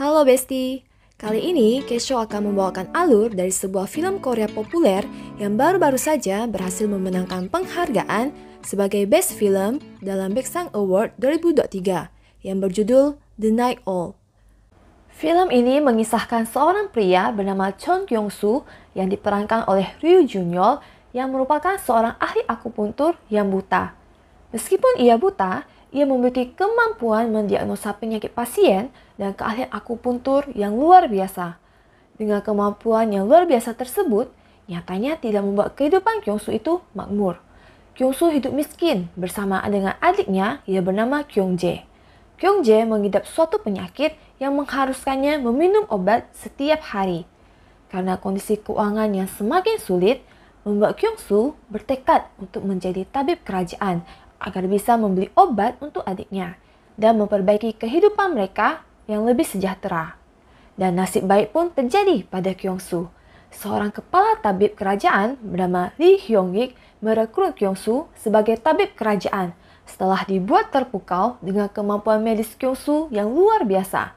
Halo Besti, kali ini Kesho akan membawakan alur dari sebuah film Korea populer yang baru-baru saja berhasil memenangkan penghargaan sebagai Best Film dalam Baeksang Award 2023 yang berjudul The Night Owl. Film ini mengisahkan seorang pria bernama Chon Kyung-soo yang diperankan oleh Ryu Jun-yeol yang merupakan seorang ahli akupuntur yang buta. Meskipun ia buta, ia memiliki kemampuan mendiagnosa penyakit pasien dan keahlian akupuntur yang luar biasa. Dengan kemampuan yang luar biasa tersebut, nyatanya tidak membuat kehidupan Kyung-soo itu makmur. Kyung-soo hidup miskin bersama dengan adiknya yang bernama Kyung-jae. Kyung-jae mengidap suatu penyakit yang mengharuskannya meminum obat setiap hari. Karena kondisi keuangan yang semakin sulit, membuat Kyung-soo bertekad untuk menjadi tabib kerajaan agar bisa membeli obat untuk adiknya dan memperbaiki kehidupan mereka yang lebih sejahtera. Dan nasib baik pun terjadi pada Kyung-soo. Seorang kepala tabib kerajaan bernama Lee Hyung-ik merekrut Kyung-soo sebagai tabib kerajaan setelah dibuat terpukau dengan kemampuan medis Kyung-soo yang luar biasa.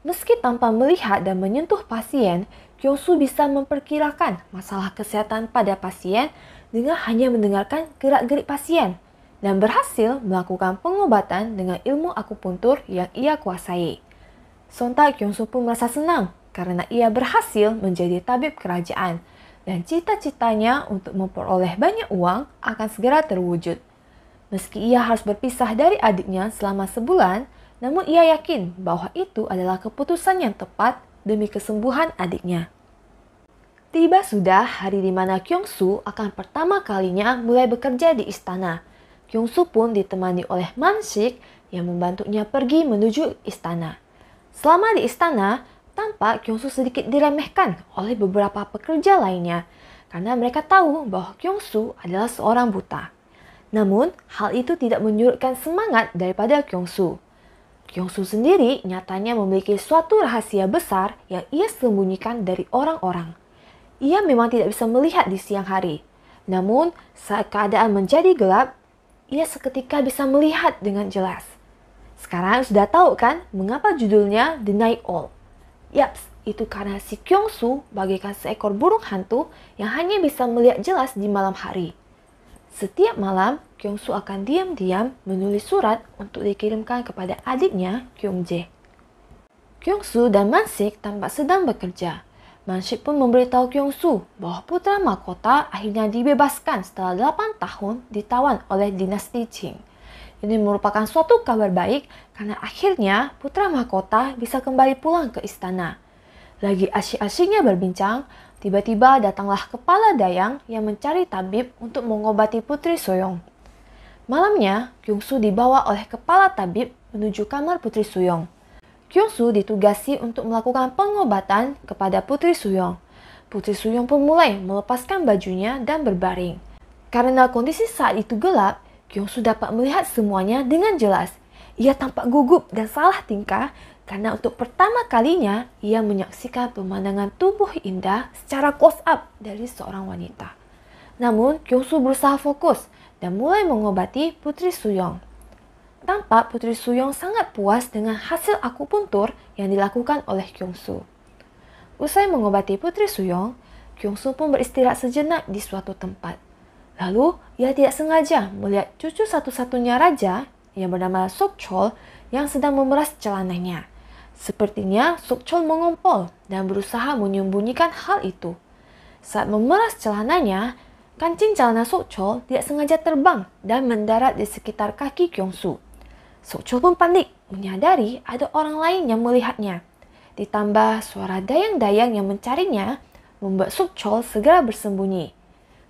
Meski tanpa melihat dan menyentuh pasien, Kyung-soo bisa memperkirakan masalah kesehatan pada pasien dengan hanya mendengarkan gerak-gerik pasien dan berhasil melakukan pengobatan dengan ilmu akupuntur yang ia kuasai. Sontak Kyung-soo pun merasa senang karena ia berhasil menjadi tabib kerajaan dan cita-citanya untuk memperoleh banyak uang akan segera terwujud. Meski ia harus berpisah dari adiknya selama sebulan, namun ia yakin bahwa itu adalah keputusan yang tepat demi kesembuhan adiknya. Tiba sudah hari di mana Kyung-soo akan pertama kalinya mulai bekerja di istana. Kyung-soo pun ditemani oleh Man-sik yang membantunya pergi menuju istana. Selama di istana, tampak Kyung-soo sedikit diremehkan oleh beberapa pekerja lainnya karena mereka tahu bahwa Kyung-soo adalah seorang buta. Namun, hal itu tidak menyurutkan semangat daripada Kyung-soo. Kyung-soo sendiri nyatanya memiliki suatu rahasia besar yang ia sembunyikan dari orang-orang. Ia memang tidak bisa melihat di siang hari. Namun, saat keadaan menjadi gelap, ia seketika bisa melihat dengan jelas. Sekarang sudah tahu kan mengapa judulnya The Night Owl? Yaps, itu karena si Kyung-soo bagaikan seekor burung hantu yang hanya bisa melihat jelas di malam hari. Setiap malam, Kyung-soo akan diam-diam menulis surat untuk dikirimkan kepada adiknya, Kyung-jae. Kyung-soo dan Man-sik tampak sedang bekerja. Man-sik pun memberitahu Kyung-soo bahwa putra mahkota akhirnya dibebaskan setelah 8 tahun ditawan oleh dinasti Qing. Ini merupakan suatu kabar baik karena akhirnya putra mahkota bisa kembali pulang ke istana. Lagi asyik-asyiknya berbincang, tiba-tiba datanglah kepala dayang yang mencari tabib untuk mengobati Putri Soyong. Malamnya, Kyung-soo dibawa oleh kepala tabib menuju kamar Putri Soyong. Kyung-soo ditugasi untuk melakukan pengobatan kepada Putri Soyong. Putri Soyong pun mulai melepaskan bajunya dan berbaring. Karena kondisi saat itu gelap, Kyung-soo dapat melihat semuanya dengan jelas. Ia tampak gugup dan salah tingkah karena untuk pertama kalinya ia menyaksikan pemandangan tubuh indah secara close up dari seorang wanita. Namun, Kyung-soo berusaha fokus dan mulai mengobati Putri Soyong. Tampak Putri Soyong sangat puas dengan hasil akupuntur yang dilakukan oleh Kyung-soo. Usai mengobati Putri Soyong, Kyung-soo pun beristirahat sejenak di suatu tempat. Lalu, ia tidak sengaja melihat cucu satu-satunya raja yang bernama Sok-chol yang sedang memeras celananya. Sepertinya Sok-chol mengompol dan berusaha menyembunyikan hal itu. Saat memeras celananya, kancing celana Sok-chol tidak sengaja terbang dan mendarat di sekitar kaki Kyung-soo. Sok-chol pun panik menyadari ada orang lain yang melihatnya. Ditambah suara dayang-dayang yang mencarinya membuat Sok-chol segera bersembunyi.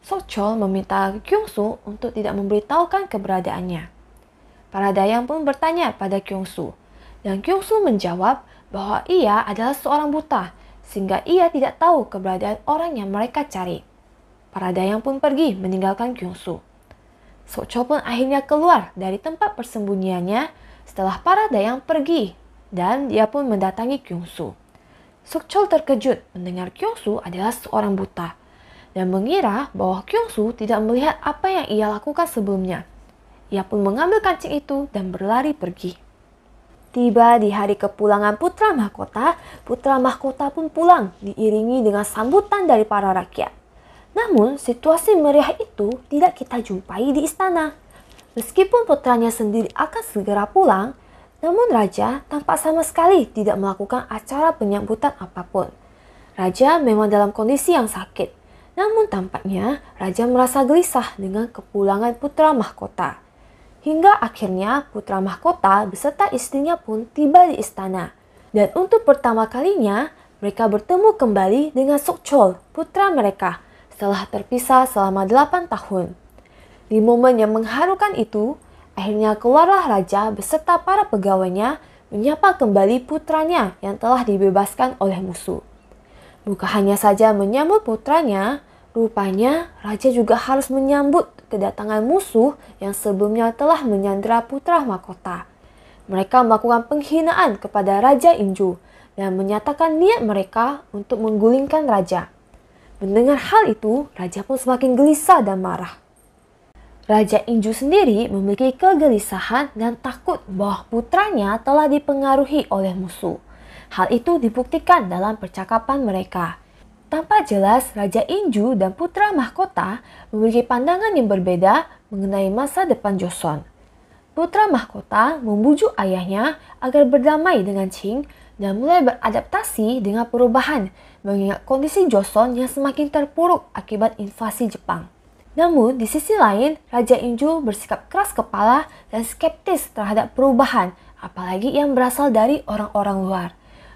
Sok-chol meminta Kyung-soo untuk tidak memberitahukan keberadaannya. Para dayang pun bertanya pada Kyung-soo. Dan Kyung-soo menjawab bahwa ia adalah seorang buta, sehingga ia tidak tahu keberadaan orang yang mereka cari. Para dayang pun pergi meninggalkan Kyung-soo. Sok-chol pun akhirnya keluar dari tempat persembunyiannya setelah para dayang pergi, dan dia pun mendatangi Kyung-soo. Sok-chol terkejut mendengar Kyung-soo adalah seorang buta, dan mengira bahwa Kyung-soo tidak melihat apa yang ia lakukan sebelumnya. Ia pun mengambil kancing itu dan berlari pergi. Tiba di hari kepulangan putra mahkota pun pulang diiringi dengan sambutan dari para rakyat. Namun, situasi meriah itu tidak kita jumpai di istana. Meskipun putranya sendiri akan segera pulang, namun raja tampak sama sekali tidak melakukan acara penyambutan apapun. Raja memang dalam kondisi yang sakit, namun tampaknya raja merasa gelisah dengan kepulangan putra mahkota. Hingga akhirnya putra mahkota beserta istrinya pun tiba di istana. Dan untuk pertama kalinya, mereka bertemu kembali dengan Sokchol, putra mereka, setelah terpisah selama 8 tahun. Di momen yang mengharukan itu, akhirnya keluarlah raja beserta para pegawainya menyapa kembali putranya yang telah dibebaskan oleh musuh. Bukan hanya saja menyambut putranya, rupanya raja juga harus menyambut kedatangan musuh yang sebelumnya telah menyandera putra mahkota. Mereka melakukan penghinaan kepada Raja Inju dan menyatakan niat mereka untuk menggulingkan raja. Mendengar hal itu, raja pun semakin gelisah dan marah. Raja Inju sendiri memiliki kegelisahan dan takut bahwa putranya telah dipengaruhi oleh musuh. Hal itu dibuktikan dalam percakapan mereka. Tampak jelas Raja Inju dan putra mahkota memiliki pandangan yang berbeda mengenai masa depan Joseon. Putra mahkota membujuk ayahnya agar berdamai dengan Qing dan mulai beradaptasi dengan perubahan mengingat kondisi Joseon yang semakin terpuruk akibat invasi Jepang. Namun di sisi lain, Raja Inju bersikap keras kepala dan skeptis terhadap perubahan, apalagi yang berasal dari orang-orang luar.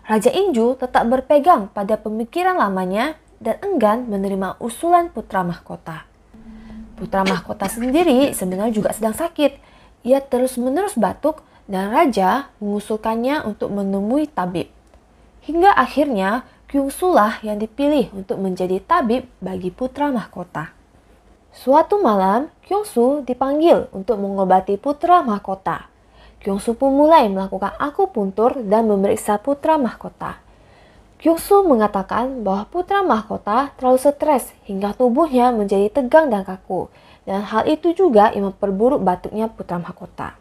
Raja Inju tetap berpegang pada pemikiran lamanya dan enggan menerima usulan putra mahkota. Putra mahkota sendiri sebenarnya juga sedang sakit. Ia terus-menerus batuk dan raja mengusulkannya untuk menemui tabib. Hingga akhirnya Kyungsu lah yang dipilih untuk menjadi tabib bagi putra mahkota. Suatu malam, Kyungsu dipanggil untuk mengobati putra mahkota. Kyungsu pun mulai melakukan akupuntur dan memeriksa putra mahkota. Kyungsu mengatakan bahwa putra mahkota terlalu stres hingga tubuhnya menjadi tegang dan kaku, dan hal itu juga yang memperburuk batuknya putra mahkota.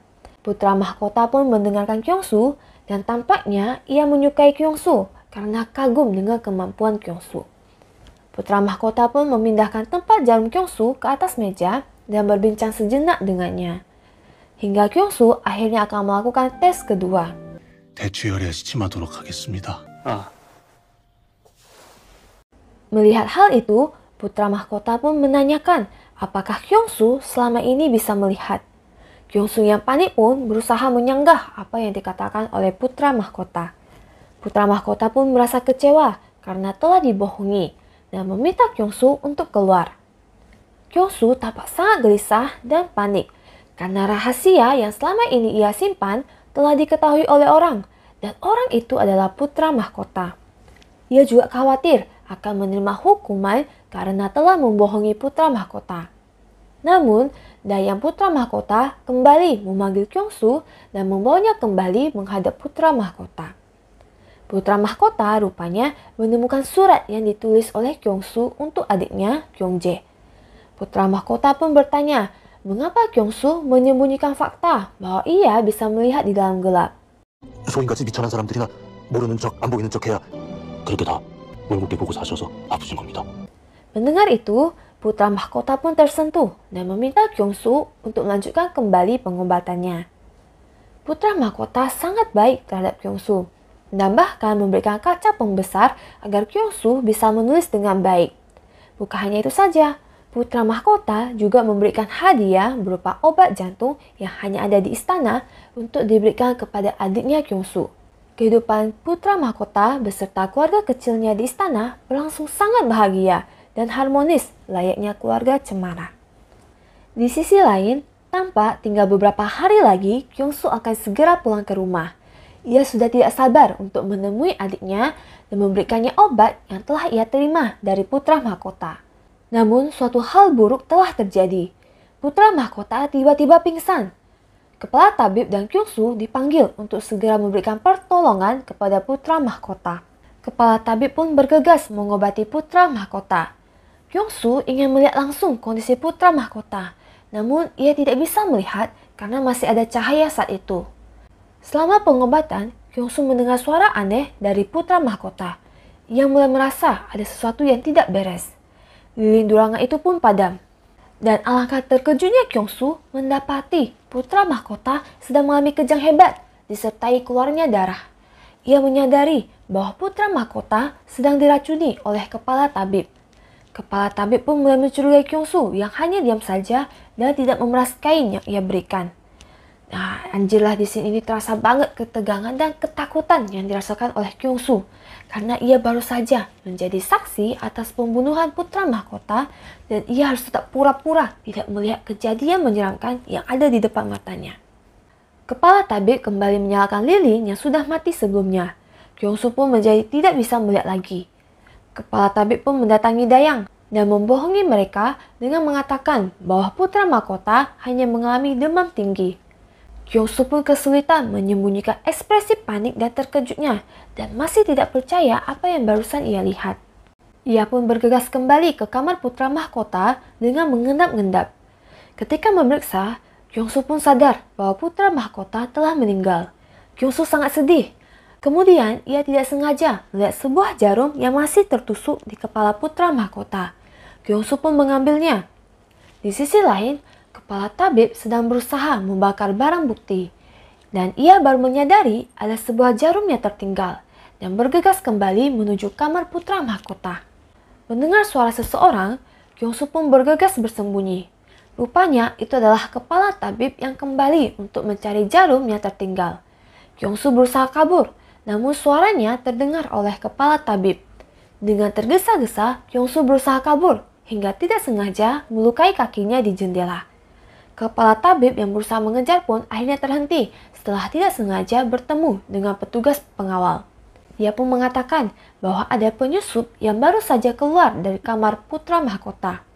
Putra mahkota pun mendengarkan Kyungsu dan tampaknya ia menyukai Kyungsu karena kagum dengan kemampuan Kyungsu. Putra mahkota pun memindahkan tempat jarum Kyungsu ke atas meja dan berbincang sejenak dengannya. Hingga Kyungsu akhirnya akan melakukan tes kedua. 대추열에 시침하도록 하겠습니다. Melihat hal itu, putra mahkota pun menanyakan apakah Kyungsu selama ini bisa melihat. Kyungsu yang panik pun berusaha menyanggah apa yang dikatakan oleh putra mahkota. Putra mahkota pun merasa kecewa karena telah dibohongi dan meminta Kyungsu untuk keluar. Kyungsu tampak sangat gelisah dan panik karena rahasia yang selama ini ia simpan telah diketahui oleh orang, dan orang itu adalah putra mahkota. Ia juga khawatir akan menerima hukuman karena telah membohongi putra mahkota. Namun, Dayang putra mahkota kembali memanggil Kyungsu dan membawanya kembali menghadap putra mahkota. Putra mahkota rupanya menemukan surat yang ditulis oleh Kyungsu untuk adiknya Kyungjae. Putra mahkota pun bertanya, mengapa Kyungsu menyembunyikan fakta bahwa ia bisa melihat di dalam gelap? 소인같이 미천한 사람들이나 모르는 척 안 보이는 척 해야 그렇게 다 멀겋게 보고 사셔서 아프신 겁니다. Mendengar itu, putra mahkota pun tersentuh dan meminta Kyungsu untuk melanjutkan kembali pengobatannya. Putra mahkota sangat baik terhadap Kyungsu dan bahkan memberikan kaca pembesar agar Kyungsu bisa menulis dengan baik. Bukan hanya itu saja, putra mahkota juga memberikan hadiah berupa obat jantung yang hanya ada di istana untuk diberikan kepada adiknya Kyungsu. Kehidupan putra mahkota beserta keluarga kecilnya di istana berlangsung sangat bahagia dan harmonis layaknya keluarga cemara. Di sisi lain, tampak tinggal beberapa hari lagi Kyungsu akan segera pulang ke rumah. Ia sudah tidak sabar untuk menemui adiknya dan memberikannya obat yang telah ia terima dari putra mahkota. Namun suatu hal buruk telah terjadi. Putra mahkota tiba-tiba pingsan. Kepala tabib dan Kyungsu dipanggil untuk segera memberikan pertolongan kepada putra mahkota. Kepala tabib pun bergegas mengobati putra mahkota. Kyungsu ingin melihat langsung kondisi putra mahkota, namun ia tidak bisa melihat karena masih ada cahaya saat itu. Selama pengobatan, Kyung-soo mendengar suara aneh dari putra mahkota. Ia mulai merasa ada sesuatu yang tidak beres. Lilin di ruangan itu pun padam. Dan alangkah terkejutnya Kyung-soo mendapati putra mahkota sedang mengalami kejang hebat disertai keluarnya darah. Ia menyadari bahwa putra mahkota sedang diracuni oleh kepala tabib. Kepala tabib pun mulai mencurigai Kyung-soo yang hanya diam saja dan tidak memeras kain yang ia berikan. Nah, anjirlah di sini terasa banget ketegangan dan ketakutan yang dirasakan oleh Kyung-soo karena ia baru saja menjadi saksi atas pembunuhan putra mahkota dan ia harus tetap pura-pura tidak melihat kejadian menyeramkan yang ada di depan matanya. Kepala tabib kembali menyalakan lilin yang sudah mati sebelumnya. Kyung-soo pun menjadi tidak bisa melihat lagi. Kepala tabib pun mendatangi Dayang dan membohongi mereka dengan mengatakan bahwa putra mahkota hanya mengalami demam tinggi. Kyung-soo pun kesulitan menyembunyikan ekspresi panik dan terkejutnya dan masih tidak percaya apa yang barusan ia lihat. Ia pun bergegas kembali ke kamar putra mahkota dengan mengendap-endap. Ketika memeriksa, Kyung-soo pun sadar bahwa putra mahkota telah meninggal. Kyung-soo sangat sedih. Kemudian ia tidak sengaja melihat sebuah jarum yang masih tertusuk di kepala putra mahkota. Kyung-soo pun mengambilnya. Di sisi lain, kepala tabib sedang berusaha membakar barang bukti. Dan ia baru menyadari ada sebuah jarum yang tertinggal dan bergegas kembali menuju kamar putra mahkota. Mendengar suara seseorang, Kyung-soo pun bergegas bersembunyi. Rupanya itu adalah kepala tabib yang kembali untuk mencari jarum yang tertinggal. Kyung-soo berusaha kabur, namun suaranya terdengar oleh kepala tabib. Dengan tergesa-gesa, Kyung-soo berusaha kabur hingga tidak sengaja melukai kakinya di jendela. Kepala tabib yang berusaha mengejar pun akhirnya terhenti setelah tidak sengaja bertemu dengan petugas pengawal. Ia pun mengatakan bahwa ada penyusup yang baru saja keluar dari kamar putra mahkota.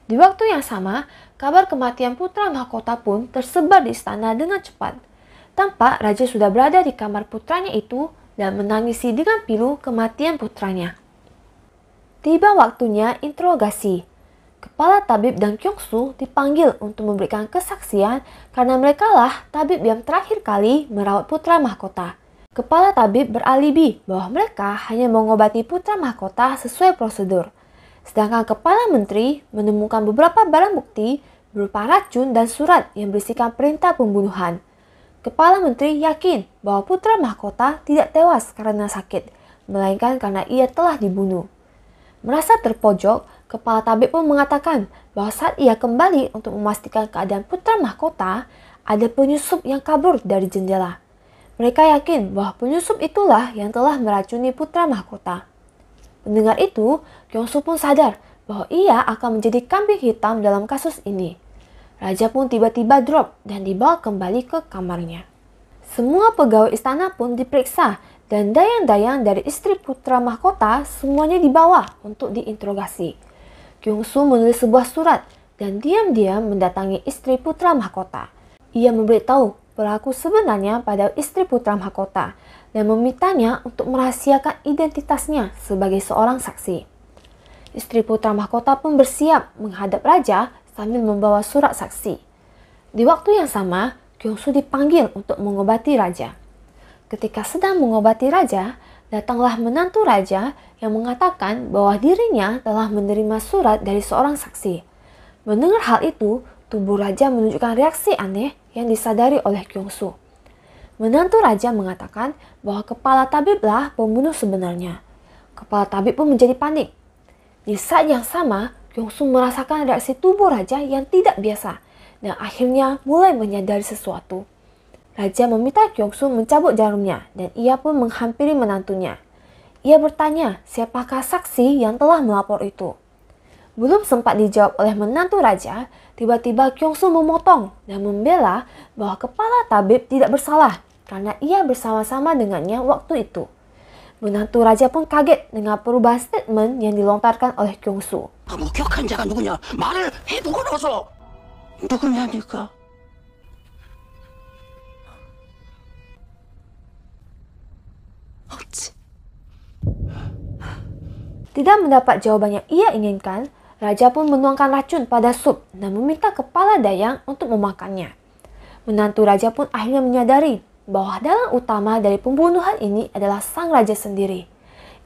Di waktu yang sama, kabar kematian putra mahkota pun tersebar di istana dengan cepat. Tampak raja sudah berada di kamar putranya itu dan menangisi dengan pilu kematian putranya. Tiba waktunya interogasi. Kepala tabib dan Kyung-soo dipanggil untuk memberikan kesaksian karena merekalah tabib yang terakhir kali merawat putra mahkota. Kepala tabib beralibi bahwa mereka hanya mengobati putra mahkota sesuai prosedur. Sedangkan kepala menteri menemukan beberapa barang bukti berupa racun dan surat yang berisikan perintah pembunuhan. Kepala menteri yakin bahwa putra mahkota tidak tewas karena sakit, melainkan karena ia telah dibunuh. Merasa terpojok, kepala tabib pun mengatakan bahwa saat ia kembali untuk memastikan keadaan putra mahkota, ada penyusup yang kabur dari jendela. Mereka yakin bahwa penyusup itulah yang telah meracuni putra mahkota. Mendengar itu, Kyung-soo pun sadar bahwa ia akan menjadi kambing hitam dalam kasus ini. Raja pun tiba-tiba drop dan dibawa kembali ke kamarnya. Semua pegawai istana pun diperiksa dan dayang-dayang dari istri putra mahkota semuanya dibawa untuk diinterogasi. Kyung-soo menulis sebuah surat dan diam-diam mendatangi istri putra mahkota. Ia memberitahu pelaku sebenarnya pada istri putra mahkota dan memintanya untuk merahasiakan identitasnya sebagai seorang saksi. Istri putra mahkota pun bersiap menghadap raja sambil membawa surat saksi. Di waktu yang sama, Kyung-soo dipanggil untuk mengobati raja. Ketika sedang mengobati raja, datanglah menantu raja yang mengatakan bahwa dirinya telah menerima surat dari seorang saksi. Mendengar hal itu, tubuh raja menunjukkan reaksi aneh yang disadari oleh Kyung-soo. Menantu raja mengatakan bahwa kepala tabiblah pembunuh sebenarnya. Kepala tabib pun menjadi panik. Di saat yang sama, Kyung-soo merasakan reaksi tubuh raja yang tidak biasa dan akhirnya mulai menyadari sesuatu. Raja meminta Kyung-soo mencabut jarumnya dan ia pun menghampiri menantunya. Ia bertanya siapakah saksi yang telah melapor itu. Belum sempat dijawab oleh menantu raja, tiba-tiba Kyung-soo memotong dan membela bahwa kepala tabib tidak bersalah karena ia bersama-sama dengannya waktu itu. Menantu raja pun kaget dengan perubahan statement yang dilontarkan oleh Kyung-soo. 목격한 자가 누구냐? 말을 해보고 나서 누구냐니까. Tidak mendapat jawaban yang ia inginkan, raja pun menuangkan racun pada sup dan meminta kepala dayang untuk memakannya. Menantu raja pun akhirnya menyadari bahwa dalang utama dari pembunuhan ini adalah sang raja sendiri.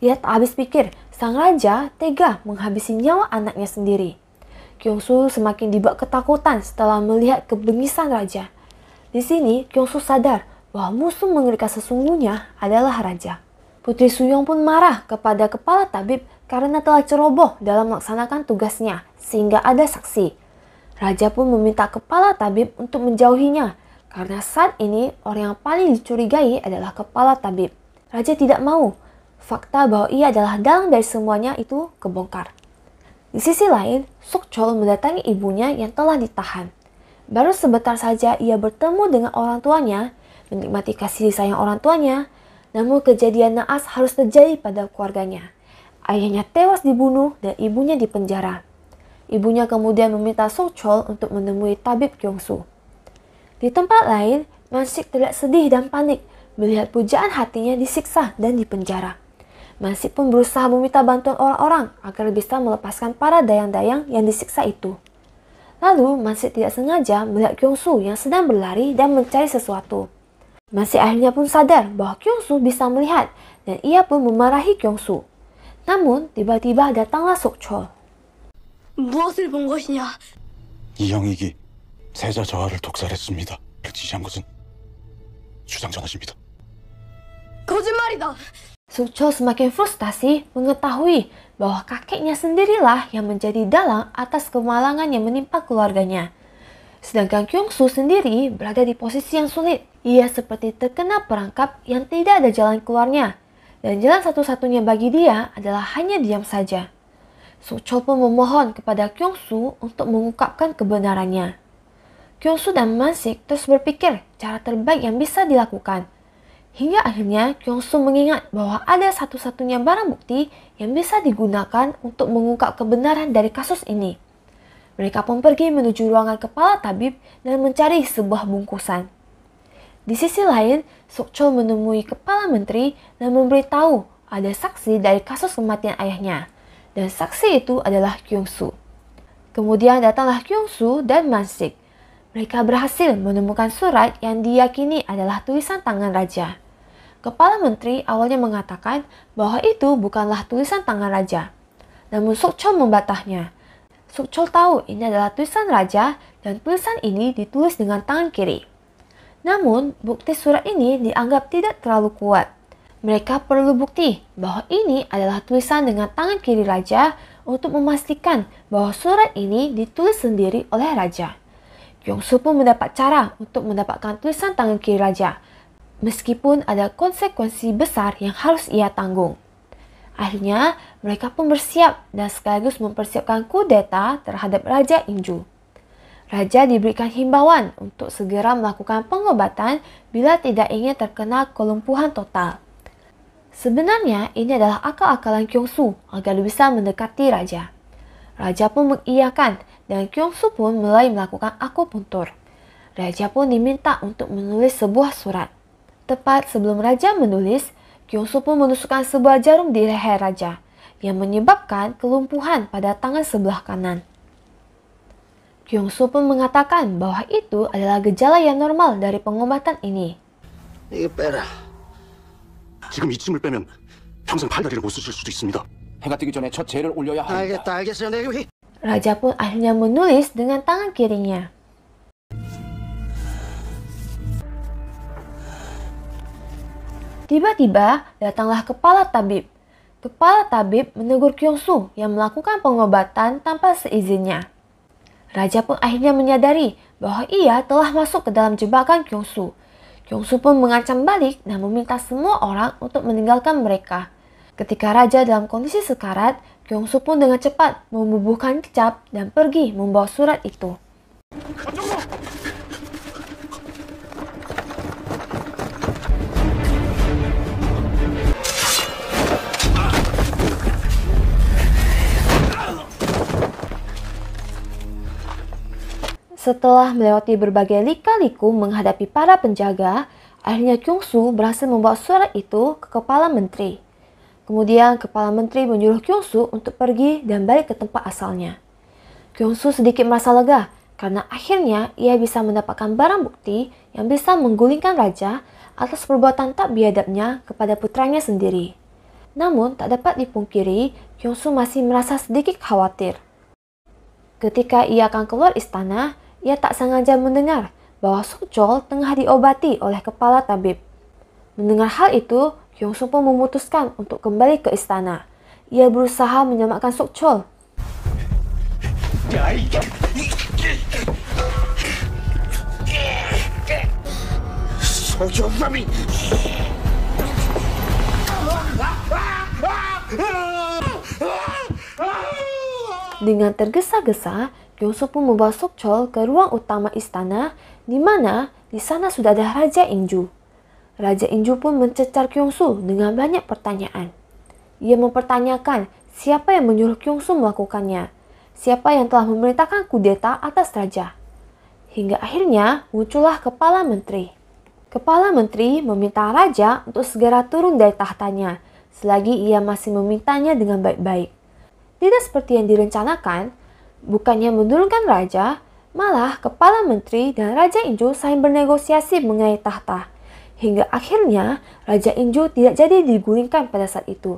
Ia tak habis pikir sang raja tega menghabisi nyawa anaknya sendiri. Kyung-soo semakin dibuat ketakutan setelah melihat kebengisan raja. Di sini Kyung-soo sadar bahwa musuh mengerikan sesungguhnya adalah raja. Putri Suyong pun marah kepada kepala tabib karena telah ceroboh dalam melaksanakan tugasnya sehingga ada saksi. Raja pun meminta kepala tabib untuk menjauhinya karena saat ini orang yang paling dicurigai adalah kepala tabib. Raja tidak mau. Fakta bahwa ia adalah dalang dari semuanya itu kebongkar. Di sisi lain, Sok Chol mendatangi ibunya yang telah ditahan. Baru sebentar saja ia bertemu dengan orang tuanya, menikmati kasih sayang orang tuanya, namun kejadian naas harus terjadi pada keluarganya. Ayahnya tewas dibunuh dan ibunya dipenjara. Ibunya kemudian meminta Sok Chol untuk menemui tabib Kyung-soo. Di tempat lain, Mansik terlihat sedih dan panik melihat pujaan hatinya disiksa dan dipenjara. Mansik pun berusaha meminta bantuan orang-orang agar bisa melepaskan para dayang-dayang yang disiksa itu. Lalu Mansik tidak sengaja melihat Kyung-soo yang sedang berlari dan mencari sesuatu. Mansik akhirnya pun sadar bahwa Kyung-soo bisa melihat dan ia pun memarahi Kyung-soo. Namun tiba-tiba datanglah Sok Chol. 무엇을 본 것이냐? 이영익이 세자 저하를 독살했습니다. 지시한 것은 주상전하십니다. 거짓말이다. Sok Chol semakin frustasi mengetahui bahwa kakeknya sendirilah yang menjadi dalang atas kemalangan yang menimpa keluarganya. Sedangkan Kyung-soo sendiri berada di posisi yang sulit. Ia seperti terkena perangkap yang tidak ada jalan keluarnya. Dan jalan satu-satunya bagi dia adalah hanya diam saja. Sok Chol pun memohon kepada Kyung-soo untuk mengungkapkan kebenarannya. Kyung-soo dan Mansik terus berpikir cara terbaik yang bisa dilakukan. Hingga akhirnya Kyung-soo mengingat bahwa ada satu-satunya barang bukti yang bisa digunakan untuk mengungkap kebenaran dari kasus ini. Mereka pun pergi menuju ruangan kepala tabib dan mencari sebuah bungkusan. Di sisi lain, Sok Chol menemui kepala menteri dan memberitahu ada saksi dari kasus kematian ayahnya. Dan saksi itu adalah Kyung-soo. Kemudian datanglah Kyung-soo dan Mansik. Mereka berhasil menemukan surat yang diyakini adalah tulisan tangan raja. Kepala menteri awalnya mengatakan bahwa itu bukanlah tulisan tangan raja. Namun Sok Chol membantahnya. Sok Chol tahu ini adalah tulisan raja dan tulisan ini ditulis dengan tangan kiri. Namun bukti surat ini dianggap tidak terlalu kuat. Mereka perlu bukti bahwa ini adalah tulisan dengan tangan kiri raja untuk memastikan bahwa surat ini ditulis sendiri oleh raja. Kyung-soo pun mendapat cara untuk mendapatkan tulisan tangan kiri raja, meskipun ada konsekuensi besar yang harus ia tanggung. Akhirnya, mereka pun bersiap dan sekaligus mempersiapkan kudeta terhadap Raja Inju. Raja diberikan himbauan untuk segera melakukan pengobatan bila tidak ingin terkena kelumpuhan total. Sebenarnya ini adalah akal-akalan Kyung-soo agar bisa mendekati raja. Raja pun mengiyakan dan Kyung-soo pun mulai melakukan akupuntur. Raja pun diminta untuk menulis sebuah surat. Tepat sebelum raja menulis, Kyung-soo pun menusukkan sebuah jarum di leher raja yang menyebabkan kelumpuhan pada tangan sebelah kanan. Kyung-soo pun mengatakan bahwa itu adalah gejala yang normal dari pengobatan ini. 이거 빼라. 지금 이 침을 빼면 평생 팔다리를 못 쓰실 수도 있습니다. 해가 뜨기 전에 첫 재를 올려야 합니다. 알겠어요. 내가 Raja pun akhirnya menulis dengan tangan kirinya. Tiba-tiba datanglah kepala tabib. Kepala tabib menegur Kyung-soo yang melakukan pengobatan tanpa seizinnya. Raja pun akhirnya menyadari bahwa ia telah masuk ke dalam jebakan Kyung-soo. Kyung-soo pun mengancam balik dan meminta semua orang untuk meninggalkan mereka. Ketika raja dalam kondisi sekarat, Kyung-soo pun dengan cepat membubuhkan kecap dan pergi membawa surat itu. Setelah melewati berbagai lika-liku menghadapi para penjaga, akhirnya Kyung-soo berhasil membawa surat itu ke kepala menteri. Kemudian kepala menteri menyuruh Kyung-soo untuk pergi dan balik ke tempat asalnya. Kyung-soo sedikit merasa lega karena akhirnya ia bisa mendapatkan barang bukti yang bisa menggulingkan raja atas perbuatan tak biadabnya kepada putranya sendiri. Namun tak dapat dipungkiri, Kyung-soo masih merasa sedikit khawatir. Ketika ia akan keluar istana, ia tak sengaja mendengar bahwa Sok-chol tengah diobati oleh kepala tabib. Mendengar hal itu, Kyung-soo pun memutuskan untuk kembali ke istana. Ia berusaha menyelamatkan Sok-chol. Dengan tergesa-gesa, Kyung-soo pun membawa Sok-chol ke ruang utama istana, di mana di sana sudah ada Raja Inju. Raja Inju pun mencecar Kyung-soo dengan banyak pertanyaan. Ia mempertanyakan siapa yang menyuruh Kyung-soo melakukannya, siapa yang telah memerintahkan kudeta atas raja. Hingga akhirnya muncullah Kepala Menteri. Kepala Menteri meminta raja untuk segera turun dari tahtanya, selagi ia masih memintanya dengan baik-baik. Tidak seperti yang direncanakan, bukannya menurunkan raja, malah Kepala Menteri dan Raja Inju saling bernegosiasi mengenai tahta. Hingga akhirnya Raja Inju tidak jadi digulingkan pada saat itu.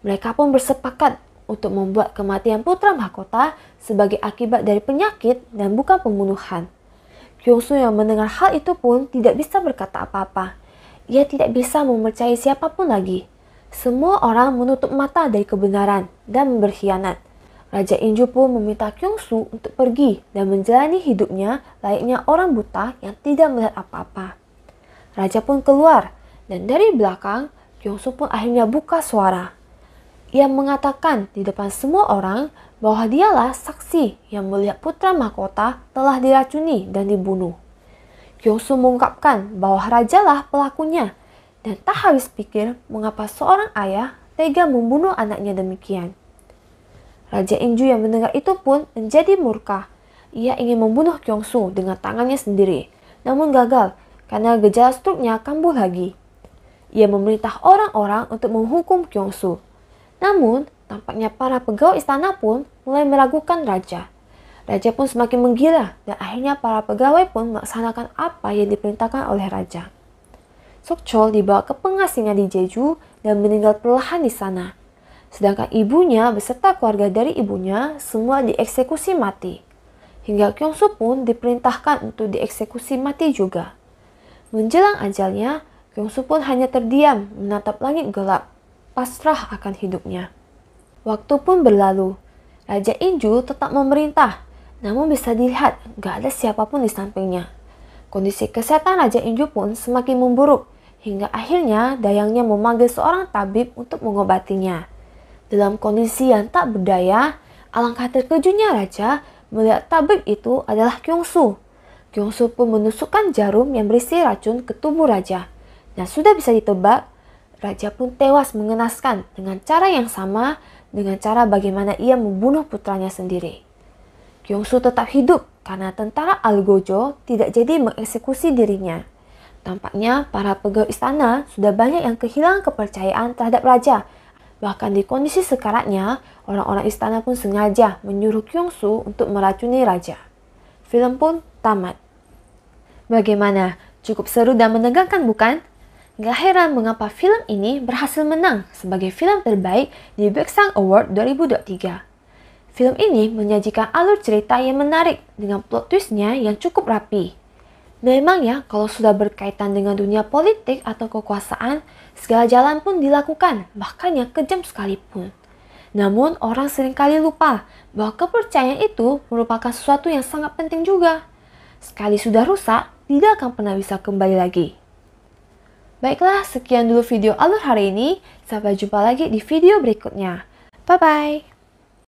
Mereka pun bersepakat untuk membuat kematian putra mahkota sebagai akibat dari penyakit dan bukan pembunuhan. Kyung-soo yang mendengar hal itu pun tidak bisa berkata apa-apa. Ia tidak bisa mempercayai siapapun lagi. Semua orang menutup mata dari kebenaran dan berkhianat. Raja Inju pun meminta Kyung-soo untuk pergi dan menjalani hidupnya layaknya orang buta yang tidak melihat apa-apa. Raja pun keluar dan dari belakang Kyung-soo pun akhirnya buka suara. Ia mengatakan di depan semua orang bahwa dialah saksi yang melihat putra mahkota telah diracuni dan dibunuh. Kyung-soo mengungkapkan bahwa rajalah pelakunya dan tak habis pikir mengapa seorang ayah tega membunuh anaknya demikian. Raja Inju yang mendengar itu pun menjadi murka. Ia ingin membunuh Kyung-soo dengan tangannya sendiri, namun gagal karena gejala struknya kambuh lagi. Ia memerintah orang-orang untuk menghukum Kyung-soo. Namun, tampaknya para pegawai istana pun mulai meragukan raja. Raja pun semakin menggila dan akhirnya para pegawai pun melaksanakan apa yang diperintahkan oleh raja. Sok-chol dibawa ke pengasingan di Jeju dan meninggal perlahan di sana. Sedangkan ibunya beserta keluarga dari ibunya semua dieksekusi mati. Hingga Kyung-soo pun diperintahkan untuk dieksekusi mati juga. Menjelang ajalnya, Kyung-soo pun hanya terdiam menatap langit gelap, pasrah akan hidupnya. Waktu pun berlalu. Raja Inju tetap memerintah, namun bisa dilihat gak ada siapapun di sampingnya. Kondisi kesehatan Raja Inju pun semakin memburuk, hingga akhirnya dayangnya memanggil seorang tabib untuk mengobatinya. Dalam kondisi yang tak berdaya, alangkah terkejutnya raja melihat tabib itu adalah Kyung-soo. Kyung-soo pun menusukkan jarum yang berisi racun ke tubuh raja. Dan sudah bisa ditebak, raja pun tewas mengenaskan dengan cara yang sama dengan cara bagaimana ia membunuh putranya sendiri. Kyung-soo tetap hidup karena tentara Algojo tidak jadi mengeksekusi dirinya. Tampaknya para pegawai istana sudah banyak yang kehilangan kepercayaan terhadap raja. Bahkan di kondisi sekaratnya, orang-orang istana pun sengaja menyuruh Kyung-soo untuk meracuni raja. Film pun tamat. Bagaimana? Cukup seru dan menegangkan bukan? Gak heran mengapa film ini berhasil menang sebagai film terbaik di Baeksang Award 2023. Film ini menyajikan alur cerita yang menarik dengan plot twistnya yang cukup rapi. Memang ya, kalau sudah berkaitan dengan dunia politik atau kekuasaan, segala jalan pun dilakukan, bahkan yang kejam sekalipun. Namun, orang seringkali lupa bahwa kepercayaan itu merupakan sesuatu yang sangat penting juga. Sekali sudah rusak, tidak akan pernah bisa kembali lagi. Baiklah, sekian dulu video alur hari ini. Sampai jumpa lagi di video berikutnya. Bye-bye!